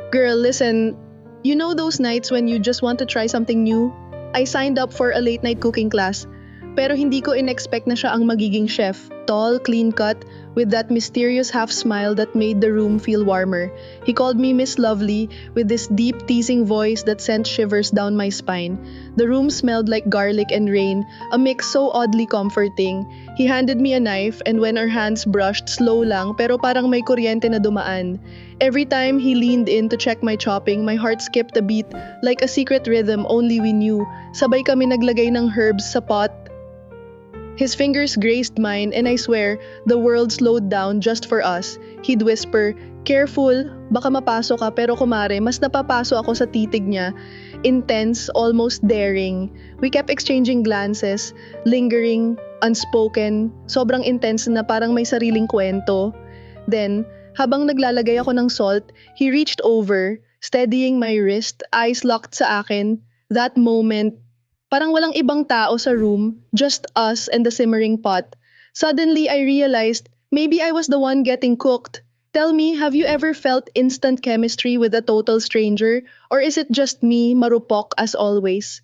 Girl, listen, you know those nights when you just want to try something new? I signed up for a late night cooking class, pero hindi ko in-expect na siya ang magiging chef. Tall, clean-cut, with that mysterious half smile that made the room feel warmer. He called me Miss Lovely with this deep, teasing voice that sent shivers down my spine. The room smelled like garlic and rain, a mix so oddly comforting. He handed me a knife and when our hands brushed, slow lang pero parang may kuryente na dumaan. Every time he leaned in to check my chopping, my heart skipped a beat like a secret rhythm only we knew. Sabay kami naglagay ng herbs sa pot. His fingers graced mine and I swear, the world slowed down just for us. He'd whisper, "Careful, baka mapaso ka pero kumare, mas napapaso ako sa titig niya." Intense, almost daring. We kept exchanging glances, lingering, unspoken, sobrang intense na parang may sariling kwento. Then, habang naglalagay ako ng salt, he reached over, steadying my wrist, eyes locked sa akin. That moment, parang walang ibang tao sa room, just us and the simmering pot. Suddenly, I realized maybe I was the one getting cooked. Tell me, have you ever felt instant chemistry with a total stranger? Or is it just me, marupok as always?